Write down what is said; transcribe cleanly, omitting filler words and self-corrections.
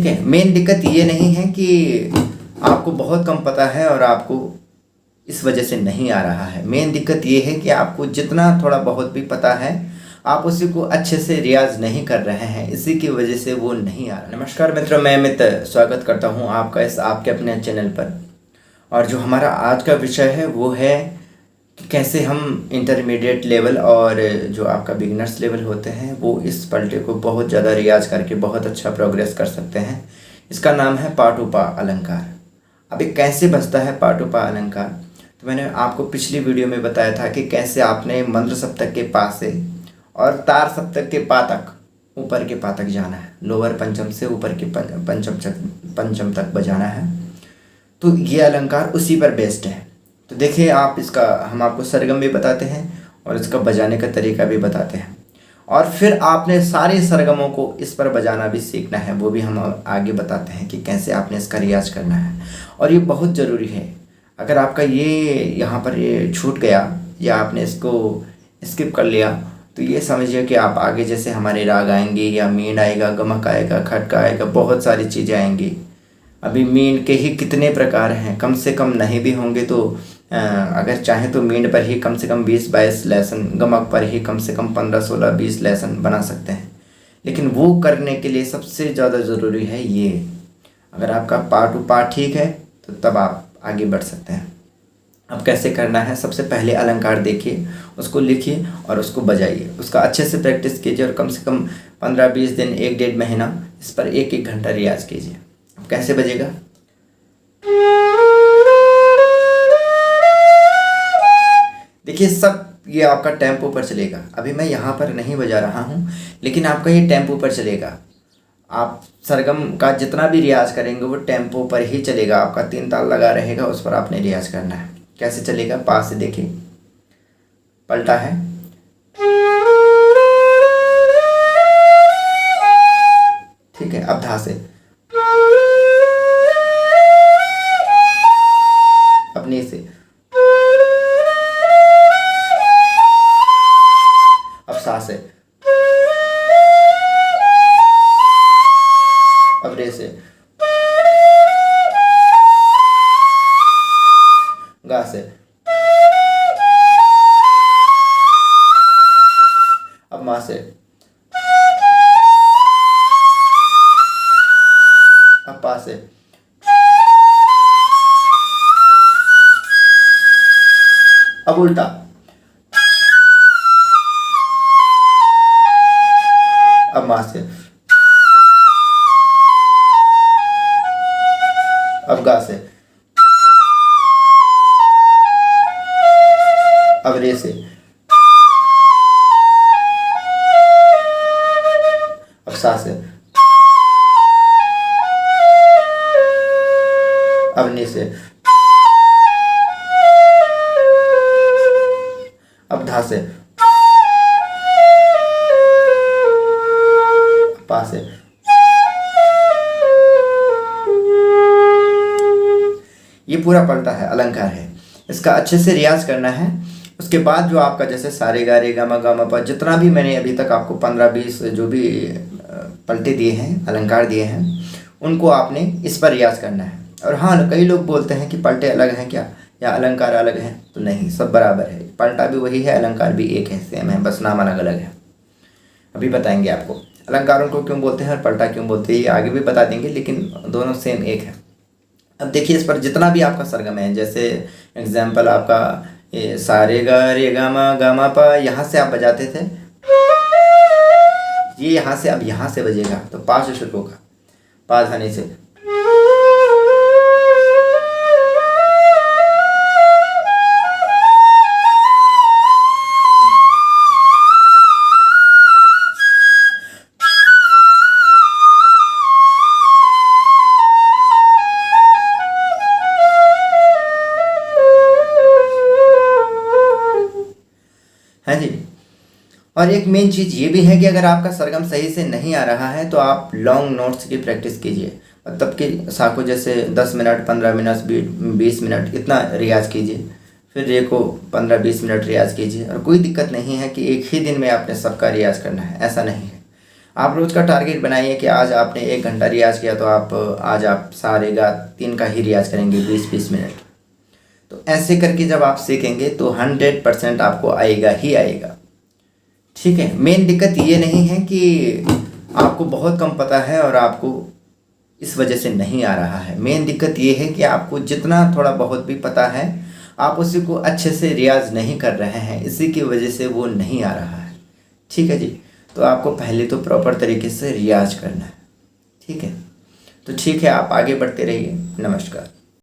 ठीक है। मेन दिक्कत ये नहीं है कि आपको बहुत कम पता है और आपको इस वजह से नहीं आ रहा है। मेन दिक्कत ये है कि आपको जितना थोड़ा बहुत भी पता है आप उसी को अच्छे से रियाज नहीं कर रहे हैं, इसी की वजह से वो नहीं आ रहा। नमस्कार मित्रों, मैं अमित स्वागत करता हूँ आपका इस आपके अपने चैनल पर। और जो हमारा आज का विषय है वो है कि कैसे हम इंटरमीडिएट लेवल और जो आपका बिगिनर्स लेवल होते हैं वो इस पलटे को बहुत ज़्यादा रियाज करके बहुत अच्छा प्रोग्रेस कर सकते हैं। इसका नाम है पाटुपा अलंकार। अब ये कैसे बजता है पाटुपा अलंकार, तो मैंने आपको पिछली वीडियो में बताया था कि कैसे आपने मंद्र सप्तक के पा से और तार सप्तक के पा तक, ऊपर के पा तक जाना है, लोअर पंचम से ऊपर के पंचम तक बजाना है। तो ये अलंकार उसी पर बेस्ड है। तो देखिए आप इसका, हम आपको सरगम भी बताते हैं और इसका बजाने का तरीका भी बताते हैं, और फिर आपने सारे सरगमों को इस पर बजाना भी सीखना है, वो भी हम आगे बताते हैं कि कैसे आपने इसका रियाज करना है। और ये बहुत ज़रूरी है। अगर आपका ये यहाँ पर ये छूट गया या आपने इसको स्किप कर लिया तो ये समझिए कि आप आगे जैसे हमारे राग आएंगे या मीन आएगा, गमक आएगा, खटका आएगा, बहुत सारी चीज़ें आएंगी। अभी मीन के ही कितने प्रकार हैं, कम से कम नहीं भी होंगे तो अगर चाहें तो मीन पर ही कम से कम 20-22 लेसन, गमक पर ही कम से कम 15-16-20 लेसन बना सकते हैं। लेकिन वो करने के लिए सबसे ज़्यादा ज़रूरी है ये, अगर आपका पा टू पा ठीक है तो तब आप आगे बढ़ सकते हैं। अब कैसे करना है, सबसे पहले अलंकार देखिए, उसको लिखिए और उसको बजाइए, उसका अच्छे से प्रैक्टिस कीजिए और कम से कम 15-20 दिन, 1-1.5 महीना इस पर 1-1 घंटा रियाज कीजिए। अब कैसे बजेगा, देखिए सब ये आपका टेम्पो पर चलेगा। अभी मैं यहाँ पर नहीं बजा रहा हूँ लेकिन आपका ये टेम्पो पर चलेगा। आप सरगम का जितना भी रियाज करेंगे वो टेम्पो पर ही चलेगा, आपका 3 ताल लगा रहेगा, उस पर आपने रियाज करना है। कैसे चलेगा, पास से देखिए, पलटा है, ठीक है। अब धा से, अपने से, अब सा से, अब रे से, गा से, अब मा से, अब पा से, अब उल्टा, अब मा से, अब गा से, अब रे से, अब सा से, अब नी से, अब धा से, पा से। ये पूरा पलटा है, अलंकार है। इसका अच्छे से रियाज करना है। उसके बाद जो आपका जैसे सारे गा रे गा मा पा, जितना भी मैंने अभी तक आपको 15-20 जो भी पलटे दिए हैं, अलंकार दिए हैं, उनको आपने इस पर रियाज करना है। और हाँ, कई लोग बोलते हैं कि पलटे अलग हैं क्या या अलंकार अलग हैं, तो नहीं, सब बराबर है। पलटा भी वही है, अलंकार भी एक है, सेम है, बस नाम अलग अलग है। अभी बताएंगे आपको अलंकारों को क्यों बोलते हैं और पलटा क्यों बोलते हैं, ये आगे भी बता देंगे, लेकिन दोनों सेम एक है। अब देखिए इस पर जितना भी आपका सरगम है, जैसे एग्जाम्पल आपका ये सारे गा रे गा मा पा, यहाँ से आप बजाते थे, ये यहाँ से अब यहाँ से बजेगा, तो पा से शुरू होगा, पा धानी से, है जी। और एक मेन चीज़ ये भी है कि अगर आपका सरगम सही से नहीं आ रहा है तो आप लॉन्ग नोट्स की प्रैक्टिस कीजिए, मतलब कि सा को जैसे 10 मिनट, 15 मिनट, 20 मिनट इतना रियाज कीजिए, फिर रे को 15-20 मिनट रियाज कीजिए। और कोई दिक्कत नहीं है कि एक ही दिन में आपने सबका रियाज करना है, ऐसा नहीं है। आप रोज़ का टारगेट बनाइए कि आज आपने 1 घंटा रियाज़ किया तो आज आप सा रे गा 3 का ही रियाज़ करेंगे 20-20 मिनट। तो ऐसे करके जब आप सीखेंगे तो 100% आपको आएगा ही आएगा। ठीक है, मेन दिक्कत ये नहीं है कि आपको बहुत कम पता है और आपको इस वजह से नहीं आ रहा है। मेन दिक्कत ये है कि आपको जितना थोड़ा बहुत भी पता है आप उसी को अच्छे से रियाज़ नहीं कर रहे हैं, इसी की वजह से वो नहीं आ रहा है। ठीक है जी, तो आपको पहले तो प्रॉपर तरीके से रियाज़ करना है। ठीक है, तो ठीक है, आप आगे बढ़ते रहिए। नमस्कार।